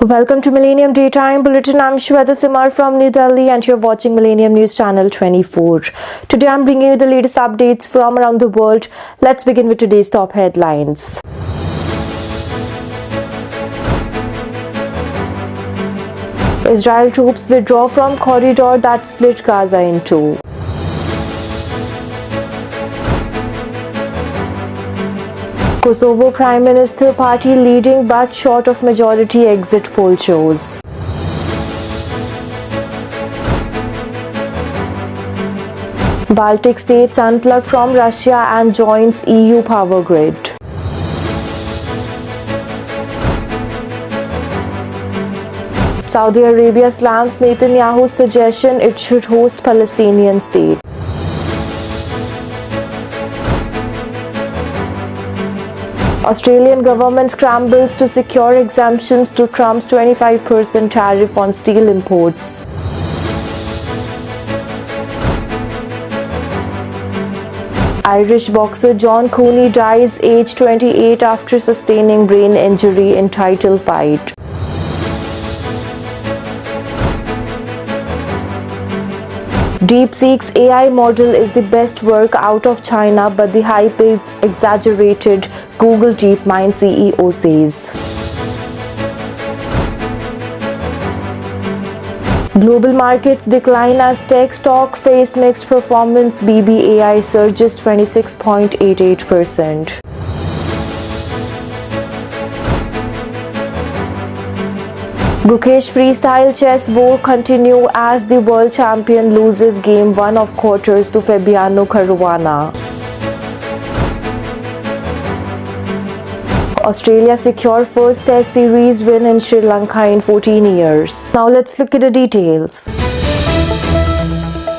Welcome to Millennium Daytime Bulletin. I'm Shweta Simar from New Delhi and you're watching Millennium News Channel 24. Today I'm bringing you the latest updates from around the world. Let's begin with today's top headlines. Israel troops withdraw from corridor that split Gaza in two. Kosovo Prime Minister party leading but short of majority, exit poll shows. Baltic states unplug from Russia and joins EU power grid. Saudi Arabia slams Netanyahu's suggestion it should host Palestinian state. Australian government scrambles to secure exemptions to Trump's 25% tariff on steel imports. Irish boxer John Cooney dies aged 28 after sustaining brain injury in title fight. DeepSeek's AI model is the best work out of China, but the hype is exaggerated, Google DeepMind CEO says. Global markets decline as tech stock face mixed performance. BBAI surges 26.88%. Gukesh freestyle chess war continue as the world champion loses game 1 of quarters to Fabiano Caruana. Australia secure first test series win in Sri Lanka in 14 years. Now let's look at the details.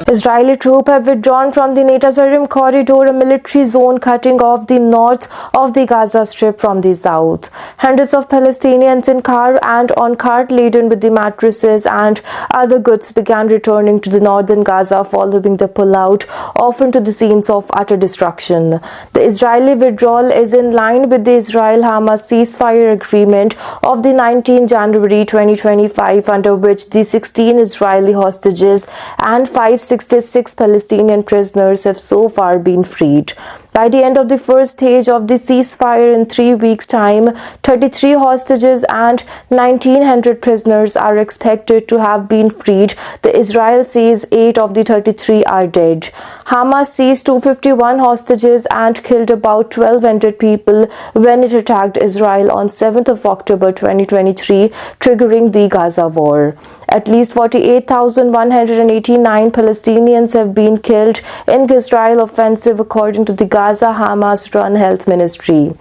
Israeli troops have withdrawn from the Netzarim corridor, a military zone cutting off the north of the Gaza Strip from the south. Hundreds of Palestinians in car and on cart laden with the mattresses and other goods began returning to the northern Gaza following the pullout, often to the scenes of utter destruction. The Israeli withdrawal is in line with the Israel-Hamas ceasefire agreement of the 19 January 2025, under which the 16 Israeli hostages and 566 Palestinian prisoners have so far been freed. By the end of the first stage of the ceasefire in 3 weeks' time, 33 hostages and 1,900 prisoners are expected to have been freed. The Israel says 8 of the 33 are dead. Hamas seized 251 hostages and killed about 1,200 people when it attacked Israel on 7th of October 2023, triggering the Gaza war. At least 48,189 Palestinians have been killed in Israel offensive, according to the Gaza Hamas-run health ministry.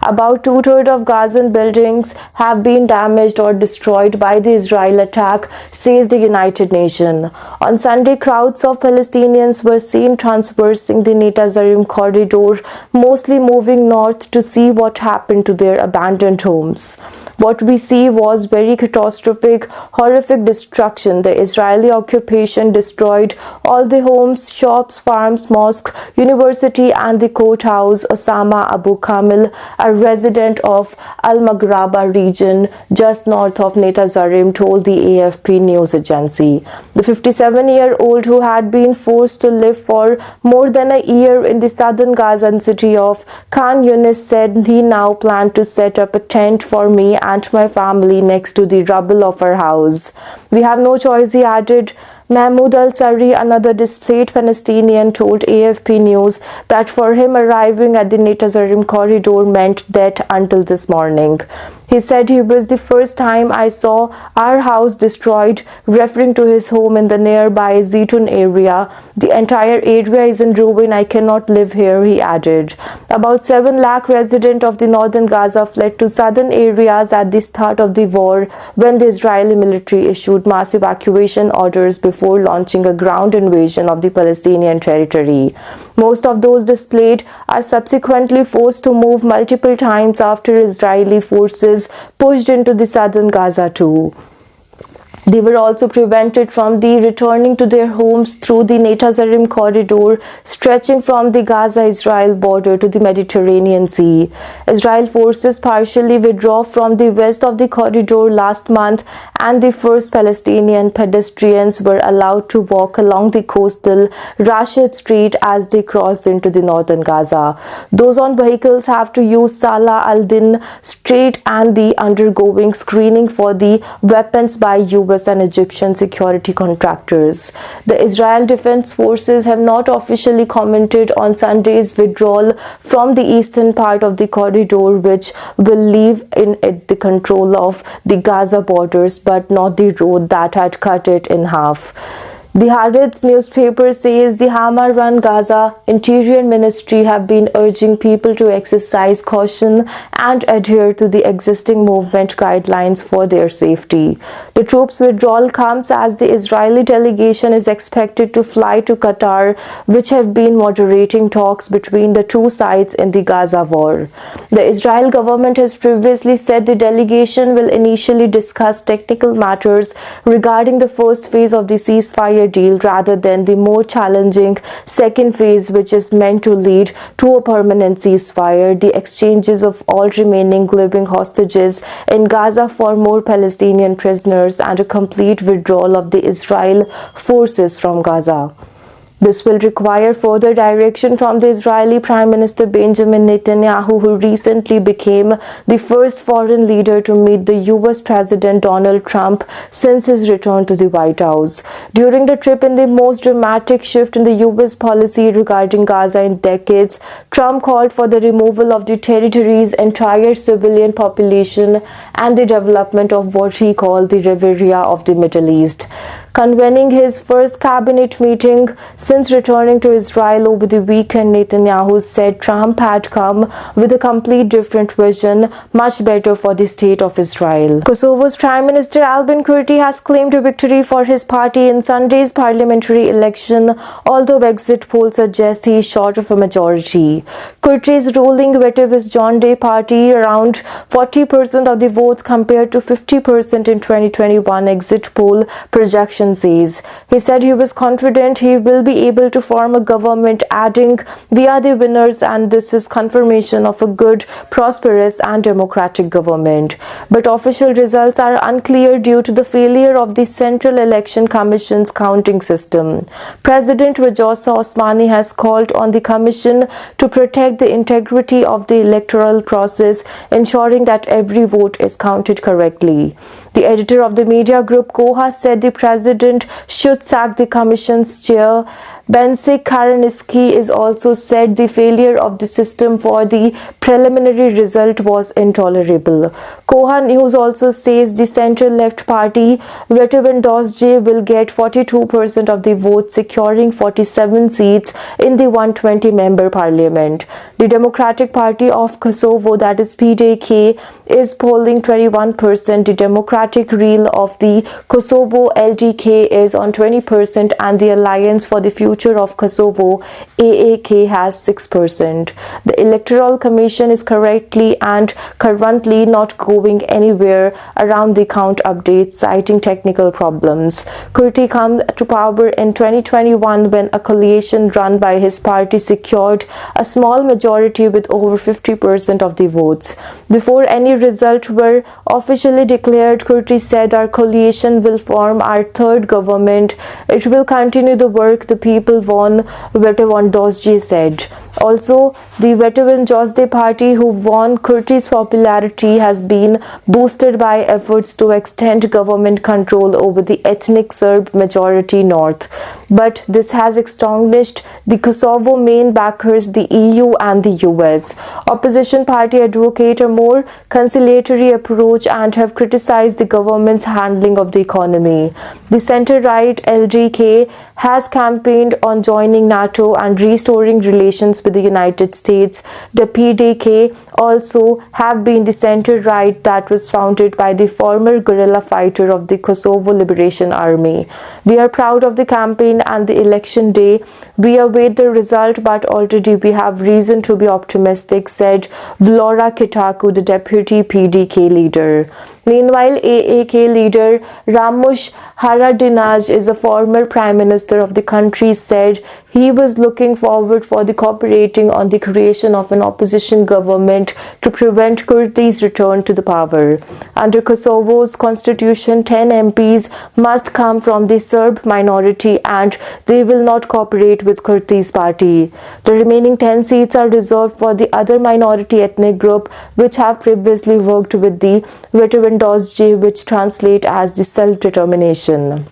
About two-thirds of Gazan buildings have been damaged or destroyed by the Israel attack, says the United Nations. On Sunday, crowds of Palestinians were seen traversing the Netzarim corridor, mostly moving north to see what happened to their abandoned homes. What we see was very catastrophic, horrific destruction. The Israeli occupation destroyed all the homes, shops, farms, mosques, university and the courthouse. Osama Abu Kamil, a resident of Al-Maghraba region just north of Netzarim, told the AFP news agency. The 57-year-old, who had been forced to live for more than a year in the southern Gazan city of Khan Yunis, said he now planned to set up a tent for me and my family next to the rubble of our house. We have no choice, he added. Mahmoud al-Sari, another displaced Palestinian, told AFP News that for him arriving at the Netzarim corridor meant death until this morning. He said it was the first time I saw our house destroyed, referring to his home in the nearby Zaytun area. The entire area is in ruin. I cannot live here, he added. About 7 lakh residents of the northern Gaza fled to southern areas at the start of the war, when the Israeli military issued mass evacuation orders before launching a ground invasion of the Palestinian territory. Most of those displaced are subsequently forced to move multiple times after Israeli forces pushed into the southern Gaza too. They were also prevented from the returning to their homes through the Netzarim corridor stretching from the Gaza-Israel border to the Mediterranean Sea. Israel forces partially withdraw from the west of the corridor last month, and the first Palestinian pedestrians were allowed to walk along the coastal Rashid Street as they crossed into the northern Gaza. Those on vehicles have to use Salah al-Din Street and the undergoing screening for the weapons by US and Egyptian security contractors. The Israel Defense Forces have not officially commented on Sunday's withdrawal from the eastern part of the corridor, which will leave in it the control of the Gaza borders but not the road that had cut it in half. The Haaretz newspaper says the Hamas-run Gaza Interior Ministry have been urging people to exercise caution and adhere to the existing movement guidelines for their safety. The troops' withdrawal comes as the Israeli delegation is expected to fly to Qatar, which have been moderating talks between the two sides in the Gaza war. The Israel government has previously said the delegation will initially discuss technical matters regarding the first phase of the ceasefire deal rather than the more challenging second phase, which is meant to lead to a permanent ceasefire, the exchanges of all remaining living hostages in Gaza for more Palestinian prisoners, and a complete withdrawal of the Israel forces from Gaza. This will require further direction from the Israeli Prime Minister Benjamin Netanyahu, who recently became the first foreign leader to meet the US President Donald Trump since his return to the White House. During the trip, in the most dramatic shift in the US policy regarding Gaza in decades, Trump called for the removal of the territory's entire civilian population and the development of what he called the Riviera of the Middle East. Convening his first cabinet meeting since returning to Israel over the weekend, Netanyahu said Trump had come with a complete different vision, much better for the state of Israel. Kosovo's Prime Minister Albin Kurti has claimed a victory for his party in Sunday's parliamentary election, although exit polls suggest he is short of a majority. Kurti's ruling Vetivist John Day party around 40% of the votes compared to 50% in 2021 exit poll projection says. He said he was confident he will be able to form a government, adding, "We are the winners and this is confirmation of a good, prosperous and democratic government." But official results are unclear due to the failure of the Central Election Commission's counting system. President Rajosa Osmani has called on the commission to protect the integrity of the electoral process, ensuring that every vote is counted correctly. The editor of the media group Koha said the president should sack the commission's chair. Bensik Karaniski is also said the failure of the system for the preliminary result was intolerable. Koha News also says the centre-left party Vetivist Dosje will get 42% of the votes, securing 47 seats in the 120-member parliament. The Democratic Party of Kosovo, that is PDK, is polling 21%. The Democratic Reel of the Kosovo LDK is on 20%, and the Alliance for the Future of Kosovo AAK has 6%. The Electoral Commission is currently not going anywhere around the count updates, citing technical problems. Kurti came to power in 2021 when a coalition run by his party secured a small majority with over 50% of the votes. Before any results were officially declared, Kurti said, "Our coalition will form our third government. It will continue the work the people won," Vetivist Dosje said. Also, the Vetivist Dosje party, who won Kurti's popularity, has been boosted by efforts to extend government control over the ethnic Serb majority north. But this has astonished the Kosovo main backers, the EU and the US. Opposition party advocate a more conciliatory approach and have criticized the government's handling of the economy. The center-right LDK has campaigned on joining NATO and restoring relations with the United States. The PDK also have been the center-right that was founded by the former guerrilla fighter of the Kosovo Liberation Army. "We are proud of the campaign and the election day. We await the result, but already we have reason to be optimistic," said Vlora Kitaku, the deputy PDK leader. Meanwhile, AAK leader Ramush Haradinaj is a former prime minister of the country, said he was looking forward for the cooperating on the creation of an opposition government to prevent Kurdi's return to the power. Under Kosovo's constitution, 10 MPs must come from the Serb minority and they will not cooperate with Kurdi's party. The remaining 10 seats are reserved for the other minority ethnic group which have previously worked with the Veterandozje, which translate as the self-determination.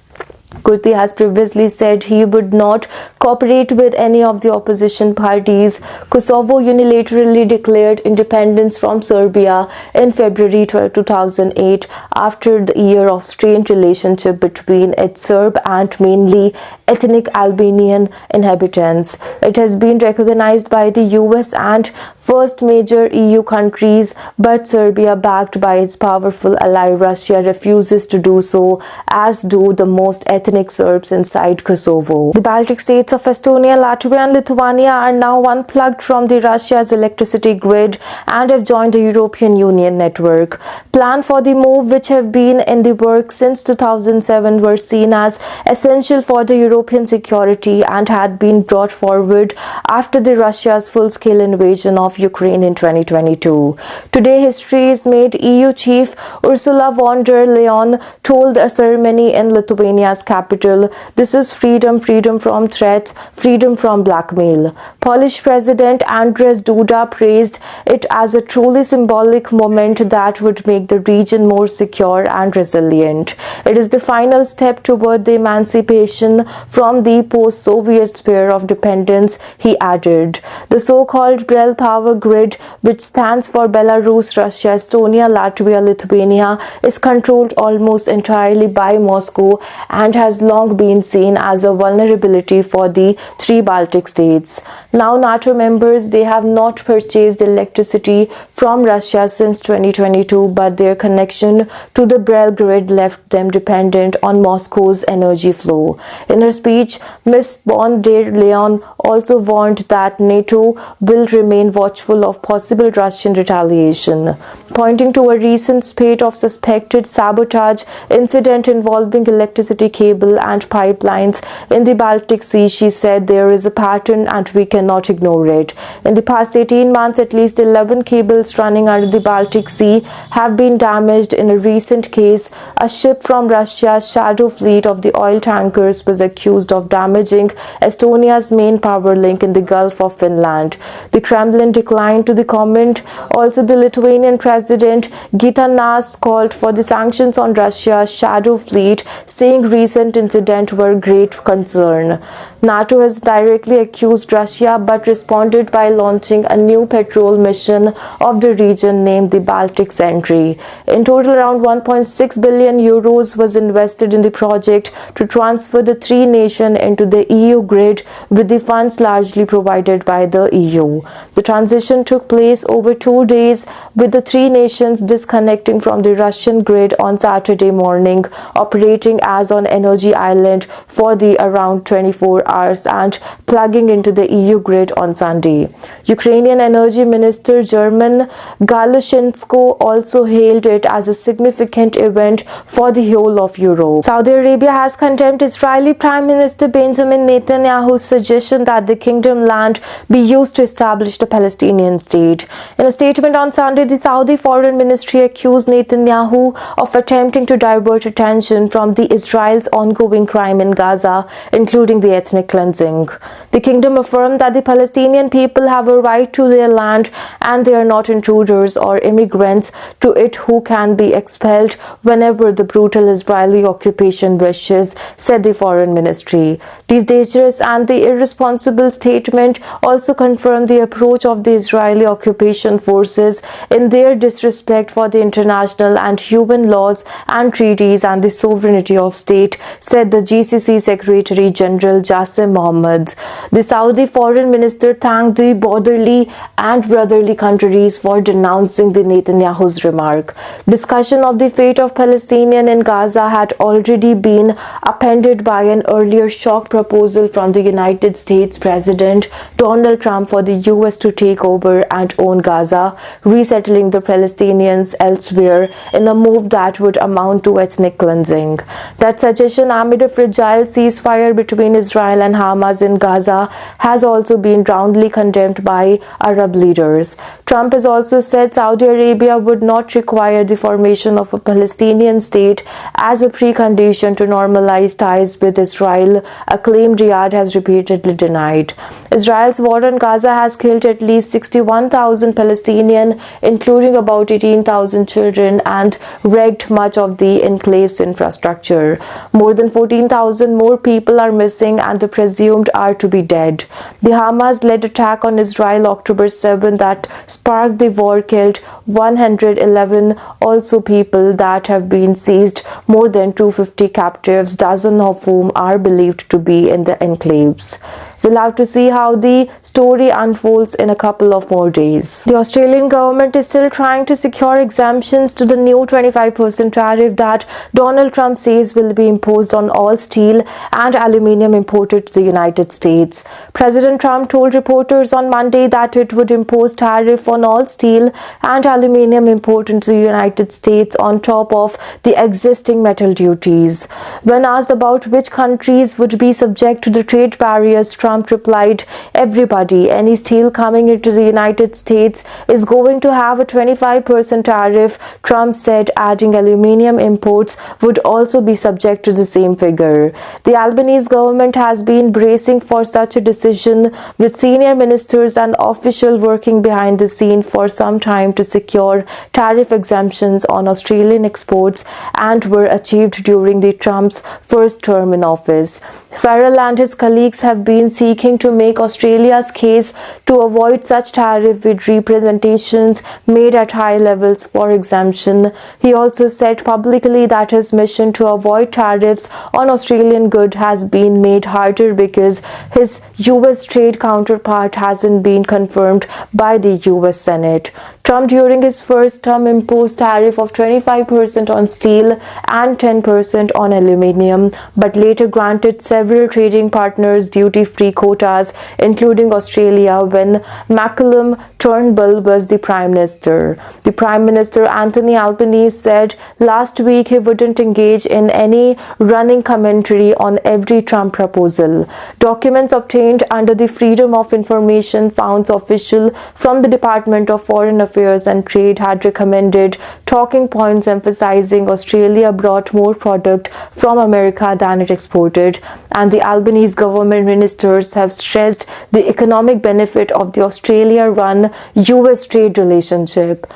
Kurdi has previously said he would not cooperate with any of the opposition parties. Kosovo unilaterally declared independence from Serbia in February 2008 after the year of strained relationship between its Serb and mainly ethnic Albanian inhabitants. It has been recognized by the US and first major EU countries, but Serbia, backed by its powerful ally Russia, refuses to do so, as do the most ethnic Serbs inside Kosovo. The Baltic states of Estonia, Latvia and Lithuania are now unplugged from the Russia's electricity grid and have joined the European Union network. Plans for the move, which have been in the works since 2007, were seen as essential for the European security and had been brought forward after the Russia's full-scale invasion of Ukraine in 2022. Today, history is made. EU chief Ursula von der Leyen told a ceremony in Lithuania's capital, "This is freedom, freedom from threats, freedom from blackmail." Polish President Andrzej Duda praised it as a truly symbolic moment that would make the region more secure and resilient. It is the final step toward the emancipation from the post-Soviet sphere of dependence, he added. The so-called Brel power grid, which stands for Belarus, Russia, Estonia, Latvia, Lithuania, is controlled almost entirely by Moscow and has long been seen as a vulnerability for the three Baltic states. Now NATO members, they have not purchased electricity from Russia since 2022, but their connection to the Brel grid left them dependent on Moscow's energy flow. In her speech, Ms. von der Leyen also warned that NATO will remain watchful of possible Russian retaliation. Pointing to a recent spate of suspected sabotage incident involving electricity cable and pipelines in the Baltic Sea, she said there is a pattern and we cannot ignore it. In the past 18 months, at least 11 cables running under the Baltic Sea have been damaged. In a recent case, a ship from Russia's shadow fleet of the oil tankers was accused of damaging Estonia's main power link in the Gulf of Finland. The Kremlin declined to comment. Also, the Lithuanian President Gitanas called for the sanctions on Russia's shadow fleet, saying recent incidents were great concern. NATO has directly accused Russia but responded by launching a new patrol mission of the region named the Baltic Sentry. In total, around 1.6 billion euros was invested in the project to transfer the three nations into the EU grid, with the funds largely provided by the EU. The transition took place over 2 days, with the three nations disconnecting from the Russian grid on Saturday morning, operating as an energy island for the around 24 hours and plugging into the EU grid on Sunday. Ukrainian Energy Minister German Galushenko also hailed it as a significant event for the whole of Europe. Saudi Arabia has condemned Israeli Prime Minister Benjamin Netanyahu's suggestion that the kingdom land be used to establish the Palestinian state. In a statement on Sunday, the Saudi Foreign Ministry accused Netanyahu of attempting to divert attention from Israel's ongoing crime in Gaza, including the ethnic cleansing. The kingdom affirmed that the Palestinian people have a right to their land and they are not intruders or immigrants to it who can be expelled whenever the brutal Israeli occupation wishes, said the foreign ministry. This dangerous and the irresponsible statement also confirmed the approach of the Israeli occupation forces in their disrespect for the international and human laws and treaties and the sovereignty of state, said the GCC Secretary General Jasser Qasim Mohammed. The Saudi foreign minister thanked the borderly and brotherly countries for denouncing the Netanyahu's remark. Discussion of the fate of Palestinians in Gaza had already been appended by an earlier shock proposal from the United States President Donald Trump for the US to take over and own Gaza, resettling the Palestinians elsewhere in a move that would amount to ethnic cleansing. That suggestion, amid a fragile ceasefire between Israel and Hamas in Gaza, has also been roundly condemned by Arab leaders. Trump has also said Saudi Arabia would not require the formation of a Palestinian state as a precondition to normalize ties with Israel, a claim Riyadh has repeatedly denied. Israel's war on Gaza has killed at least 61,000 Palestinians, including about 18,000 children, and wrecked much of the enclave's infrastructure. More than 14,000 more people are missing and the presumed are to be dead. The Hamas-led attack on Israel October 7 that sparked the war killed 111 also people that have been seized, more than 250 captives, dozens of whom are believed to be in the enclaves. We'll have to see how the story unfolds in a couple of more days. The Australian government is still trying to secure exemptions to the new 25% tariff that Donald Trump says will be imposed on all steel and aluminium imported to the United States. President Trump told reporters on Monday that it would impose tariff on all steel and aluminium imported into the United States on top of the existing metal duties. When asked about which countries would be subject to the trade barriers, Trump replied, "Everybody. Any steel coming into the United States is going to have a 25% tariff," Trump said, adding aluminium imports would also be subject to the same figure. The Albanese government has been bracing for such a decision, with senior ministers and officials working behind the scene for some time to secure tariff exemptions on Australian exports, and were achieved during the Trump's first term in office. Farrell and his colleagues have been seeking to make Australia's case to avoid such tariff with representations made at high levels for exemption. He also said publicly that his mission to avoid tariffs on Australian goods has been made harder because his US trade counterpart hasn't been confirmed by the US Senate. Trump, during his first term, imposed tariff of 25% on steel and 10% on aluminium, but later granted several trading partners duty-free quotas, including Australia, when Malcolm Turnbull was the Prime Minister. The Prime Minister, Anthony Albanese, said last week he wouldn't engage in any running commentary on every Trump proposal. Documents obtained under the Freedom of Information found official from the Department of Foreign Affairs and Trade had recommended talking points emphasizing Australia brought more product from America than it exported, and the Albanese government ministers have stressed the economic benefit of the Australia-run US trade relationship.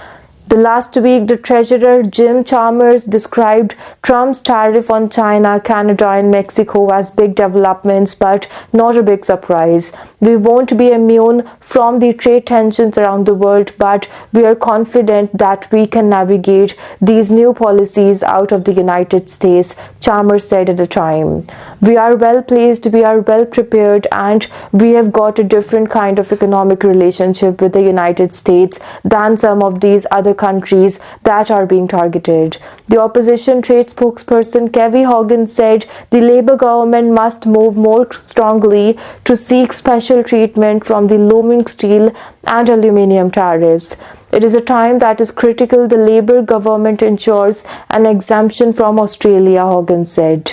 The last week, the Treasurer Jim Chalmers described Trump's tariff on China, Canada, and Mexico as big developments, but not a big surprise. "We won't be immune from the trade tensions around the world, but we are confident that we can navigate these new policies out of the United States," Chalmers said at the time. "We are well placed, we are well prepared, and we have got a different kind of economic relationship with the United States than some of these other countries that are being targeted." The opposition trade spokesperson Kevin Hogan said the Labour government must move more strongly to seek special treatment from the looming steel and aluminium tariffs. "It is a time that is critical the Labour government ensures an exemption from Australia," Hogan said.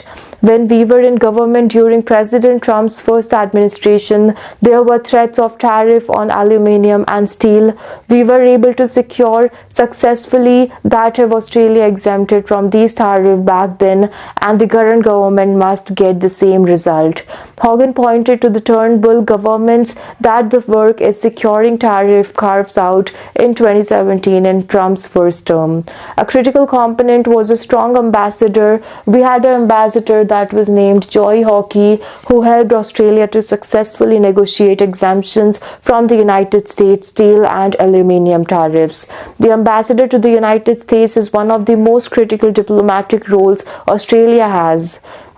"When we were in government during President Trump's first administration, there were threats of tariff on aluminium and steel. We were able to secure successfully that if Australia exempted from these tariffs back then, and the current government must get the same result." Hogan pointed to the Turnbull governments that the work is securing tariff carves out in 2017 in Trump's first term. "A critical component was a strong ambassador. We had an ambassador that was named Joy Hockey, who helped Australia to successfully negotiate exemptions from the United States steel and aluminium tariffs. The ambassador to the United States is one of the most critical diplomatic roles Australia has.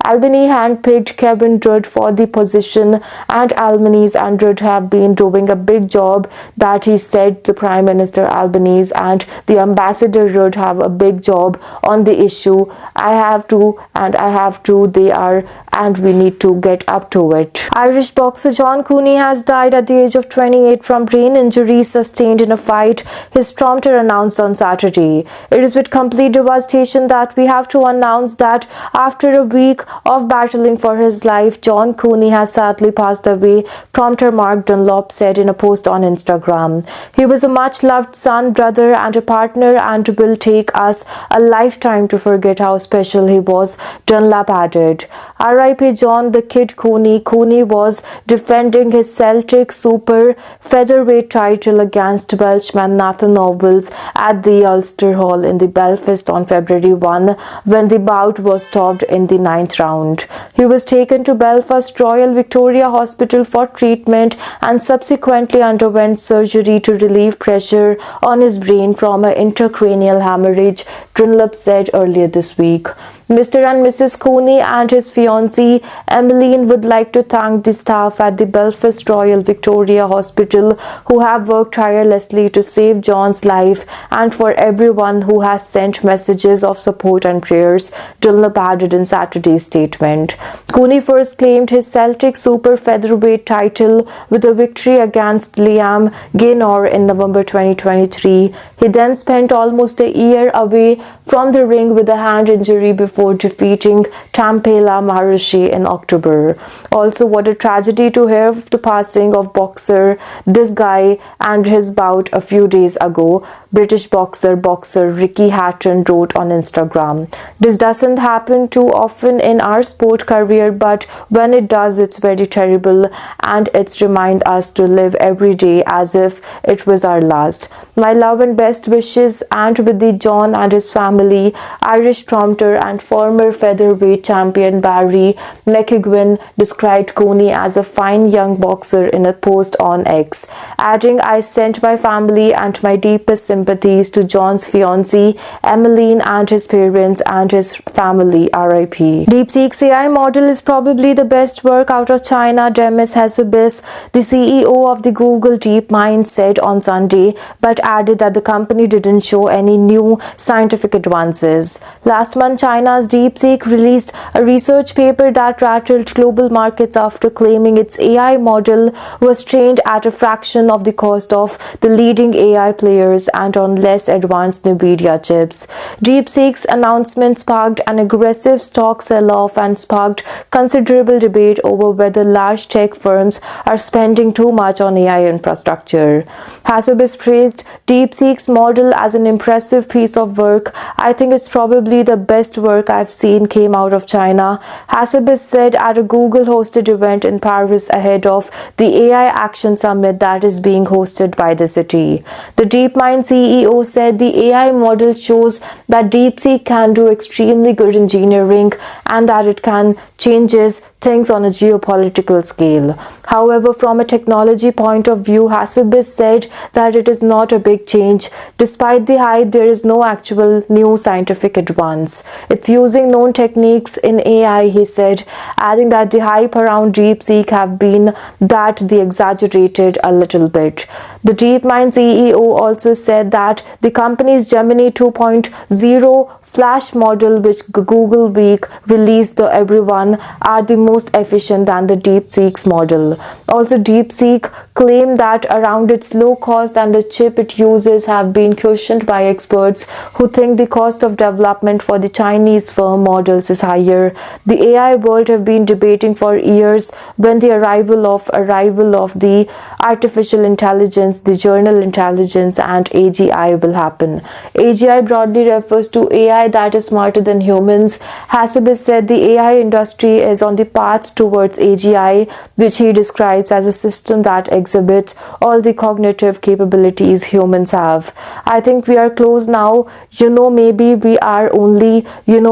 Albany handpicked Kevin Rudd for the position, and Albanese and Rudd have been doing a big job, that he said. The Prime Minister Albanese and the Ambassador Rudd have a big job on the issue. I have to, they are, and we need to get up to it. Irish boxer John Cooney has died at the age of 28 from brain injuries sustained in a fight, his promoter announced on Saturday. It is with complete devastation that we have to announce that after a week of battling for his life, John Cooney has sadly passed away, promoter Mark Dunlop said in a post on Instagram. He was a much-loved son, brother and a partner, and will take us a lifetime to forget how special he was, Dunlop added. R.I.P. John the Kid Cooney. Cooney was defending his Celtic super featherweight title against Welshman Nathan Nobles at the Ulster Hall in the Belfast on February 1 when the bout was stopped in the 9th round. He was taken to Belfast Royal Victoria Hospital for treatment and subsequently underwent surgery to relieve pressure on his brain from an intracranial hemorrhage, Dunlop said earlier this week. Mr. and Mrs. Cooney and his fiancée Emmeline would like to thank the staff at the Belfast Royal Victoria Hospital who have worked tirelessly to save John's life, and for everyone who has sent messages of support and prayers, Dunlop added in Saturday's statement. Cooney first claimed his Celtic super featherweight title with a victory against Liam Gaynor in November 2023. He then spent almost a year away from the ring with a hand injury before defeating Tampela Maharishi in October. Also, what a tragedy to hear of the passing of boxer this guy and his bout a few days ago, British boxer Ricky Hatton wrote on Instagram. This doesn't happen too often in our sport career, but when it does, it's very terrible, and it's remind us to live every day as if it was our last. My love and best wishes, and with the John and his family. Irish promoter and former featherweight champion Barry McGuigan described Cooney as a fine young boxer in a post on X, adding, I sent my family and my deepest sympathies to John's fiancée Emmeline and his parents and his family, RIP. DeepSeek's AI model is probably the best work out of China, Demis Hassabis, the CEO of the Google DeepMind, said on Sunday, but added that the company didn't show any new scientific advances. Last month, China's DeepSeek released a research paper that rattled global markets after claiming its AI model was trained at a fraction of the cost of the leading AI players and on less advanced NVIDIA chips. DeepSeek's announcement sparked an aggressive stock sell-off and sparked considerable debate over whether large tech firms are spending too much on AI infrastructure. Hassabis praised DeepSeek's model as an impressive piece of work. I think it's probably the best work I've seen came out of China, Hassabis said at a Google-hosted event in Paris ahead of the AI Action Summit that is being hosted by the city. The DeepMind CEO said the AI model shows that DeepSeek can do extremely good engineering and that it can changes things on a geopolitical scale. However, from a technology point of view, Hassabis said that it is not a big change. Despite the hype, there is no actual new scientific advance. It's using known techniques in AI, he said, adding that the hype around DeepSeek have been that they exaggerated a little bit. The DeepMind CEO also said that the company's Gemini 2.0 Flash model, which Google Week released to everyone, are the most efficient than the DeepSeek's model. Also, DeepSeek claimed that around its low cost and the chip it uses have been questioned by experts who think the cost of development for the Chinese firm models is higher. The AI world have been debating for years when the arrival of the artificial intelligence, the general intelligence, and AGI will happen. AGI broadly refers to AI that is smarter than humans. Hassabis said the AI industry is on the path towards AGI, which he describes as a system that exhibits all the cognitive capabilities humans have. I think we are close now. Maybe we are only,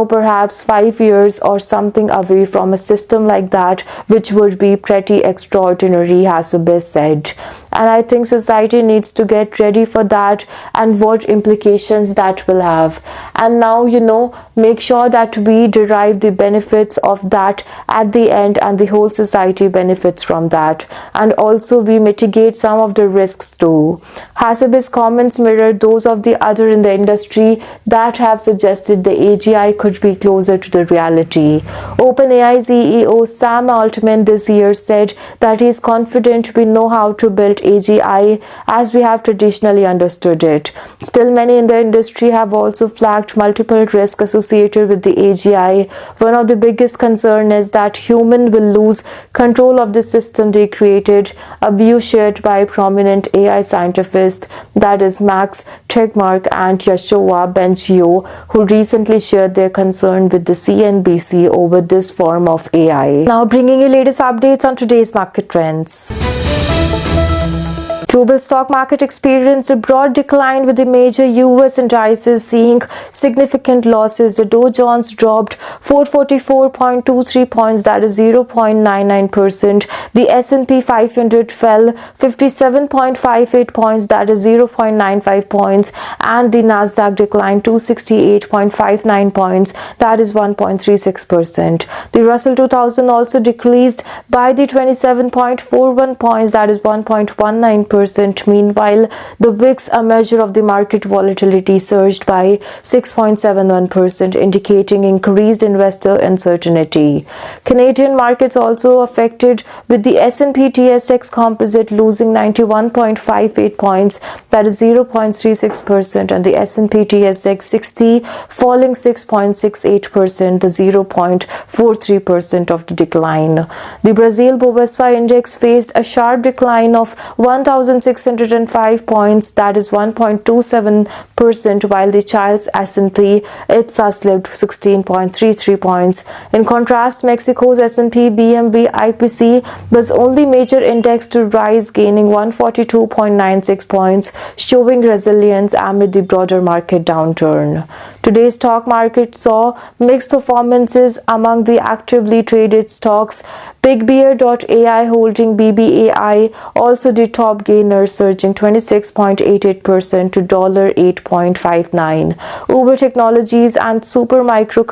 perhaps 5 years or something away from a system like that, which would be pretty extraordinary, Hassabis said. and I think society needs to get ready for that and what implications that will have. And now, make sure that we derive the benefits of that at the end, and the whole society benefits from that, and also we mitigate some of the risks too. Hasib's comments mirror those of the other in the industry that have suggested the AGI could be closer to the reality. OpenAI CEO Sam Altman this year said that he is confident we know how to build AGI as we have traditionally understood it. Still, many in the industry have also flagged multiple risks associated with the AGI. One of the biggest concerns is that humans will lose control of the system they created, a view shared by prominent AI scientists, that is Max Tegmark and Yoshua Bengio, who recently shared their concern with the CNBC over this form of AI. Now bringing you latest updates on today's market trends. Global stock market experienced a broad decline with the major US indices seeing significant losses. The Dow Jones dropped 444.23 points, that is 0.99%. The S&P 500 fell 57.58 points, that is 0.95 points. And the Nasdaq declined 268.59 points, that is 1.36%. The Russell 2000 also decreased by the 27.41 points, that is 1.19%. Meanwhile, the VIX, a measure of the market volatility, surged by 6.71%, indicating increased investor uncertainty. Canadian markets also affected, with the S&P TSX Composite losing 91.58 points, that is 0.36%, and the S&P TSX 60 falling 6.68%, the 0.43% of the decline. The Brazil Bovespa Index faced a sharp decline of 1,605 points, that is 1.27%, while the Childs S&P IPSA slipped 16.33 points. In contrast, Mexico's S&P BMV IPC was only major index to rise, gaining 142.96 points, showing resilience amid the broader market downturn. Today's stock market saw mixed performances among the actively traded stocks. BigBear.ai holding BBAI also the top gainer, surging 26.88% to $8.59. Uber Technologies and Supermicro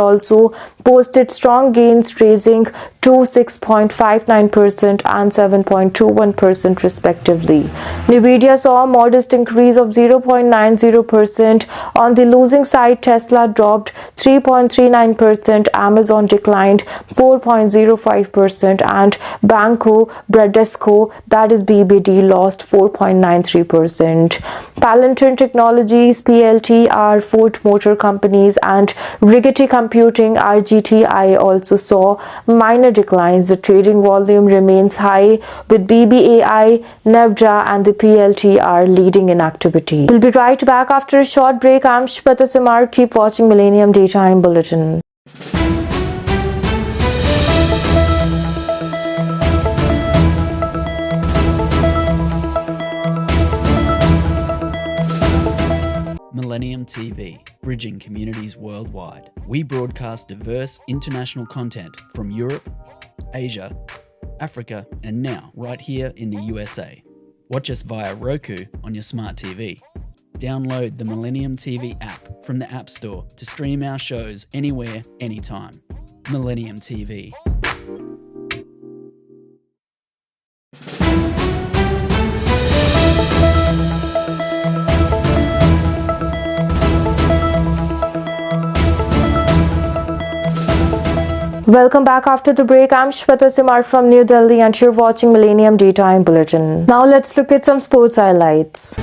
also posted strong gains, raising to 6.59% and 7.21% respectively. Nvidia saw a modest increase of 0.90%. On the losing side, Tesla dropped 3.39%, Amazon declined 4.05%, and Banco Bradesco, that is BBD, lost 4.93%. Palantir Technologies PLT, Ford Motor Companies, and Rigetti Computing RGTI also saw minor declines. The trading volume remains high, with BBAI, Nevada, and the PLT leading in activity. We'll be right back after a short break. I'm Shweta Simar. Keep watching Millennium Daytime Bulletin. Millennium TV, bridging communities worldwide. We broadcast diverse international content from Europe, Asia, Africa, and now right here in the USA. Watch us via Roku on your smart TV. Download the Millennium TV app from the App Store to stream our shows anywhere, anytime. Millennium TV. Welcome back after the break. I'm Shweta Simar from New Delhi and you're watching Millennium Daytime Bulletin. Now let's look at some sports highlights.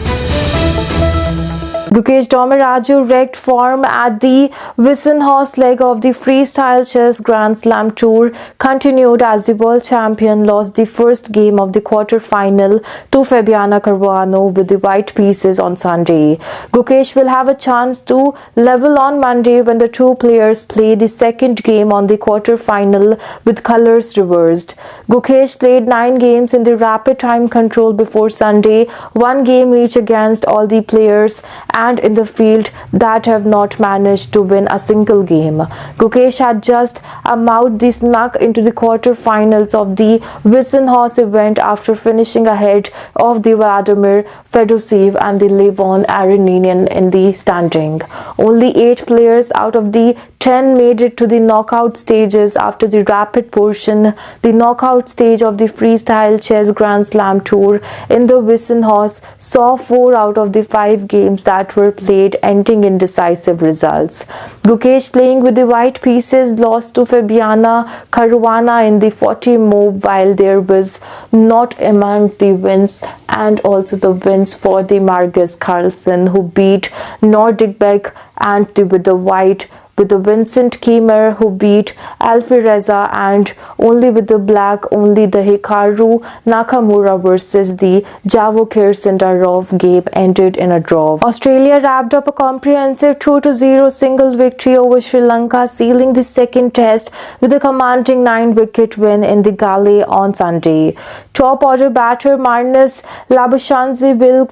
Gukesh Dommeraju wrecked form at the Wissenhorst leg of the Freestyle Chess Grand Slam Tour continued as the world champion lost the first game of the quarter-final to Fabiana Caruana with the white pieces on Sunday. Gukesh will have a chance to level on Monday when the two players play the second game on the quarter-final with colors reversed. Gukesh played 9 games in the rapid time control before Sunday, 1 game each against all the players, and and in the field that have not managed to win a single game. Gukesh had just the snuck into the quarter-finals of the Wissenhorse event after finishing ahead of the Vladimir Fedoshev and the Levon Areninian in the standing. Only 8 players out of the 10 made it to the knockout stages after the rapid portion. The knockout stage of the freestyle chess Grand Slam tour in the Wissenhorse saw 4 out of the 5 games that were played ending in decisive results. Gukesh, playing with the white pieces, lost to Fabiana Caruana in the 40 move, while there was not among the wins and also the wins for the Marcus Carlsen, who beat Nordic Beck, and with the white with the Vincent Kiemer, who beat Alfie Reza, and only with the black, only the Hikaru Nakamura versus the Javokir Sindarov game ended in a draw. Australia wrapped up a comprehensive 2-0 single victory over Sri Lanka, sealing the second test with a commanding 9-wicket win in the Gale on Sunday. Top order batter Marnus Labuschagne will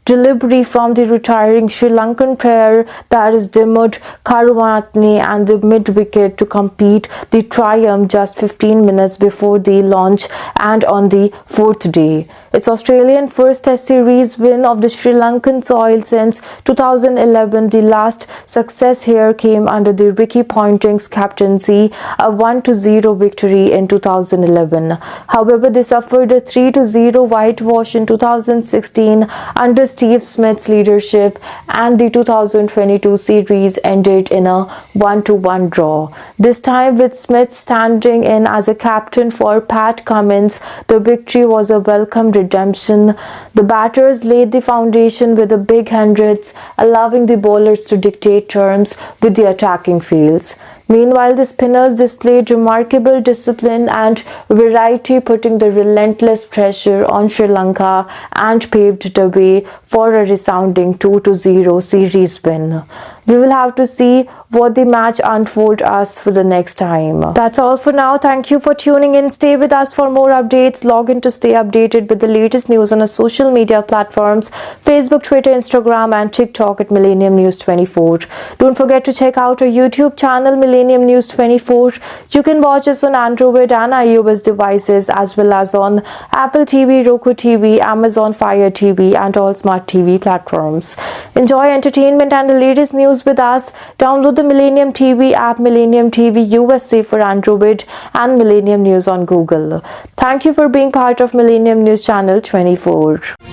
delivery from the retiring Sri Lankan player, that is Dimuth Karumanatne, and the mid-wicket to complete the triumph just 15 minutes before the launch and on the 4th day. It's Australian first Test series win of the Sri Lankan soil since 2011. The last success here came under the Ricky Ponting's captaincy, a 1-0 victory in 2011. However, they suffered a 3-0 whitewash in 2016 under Steve Smith's leadership, and the 2022 series ended in a 1-1 draw. This time with Smith standing in as a captain for Pat Cummins, the victory was a welcome redemption. The batters laid the foundation with the big hundreds, allowing the bowlers to dictate terms with the attacking fields. Meanwhile, the spinners displayed remarkable discipline and variety, putting the relentless pressure on Sri Lanka and paved the way for a resounding 2-0 series win. We will have to see what the match unfolds us for the next time. That's all for now. Thank you for tuning in. Stay with us for more updates. Log in to stay updated with the latest news on our social media platforms: Facebook, Twitter, Instagram, and TikTok at Millennium News 24. Don't forget to check out our YouTube channel, Millennium News 24. You can watch us on Android and iOS devices, as well as on Apple TV, Roku TV, Amazon Fire TV, and all smart TV platforms. Enjoy entertainment and the latest news with us. Download the Millennium TV app, Millennium TV USA for Android, and Millennium News on Google. Thank you for being part of Millennium News Channel 24.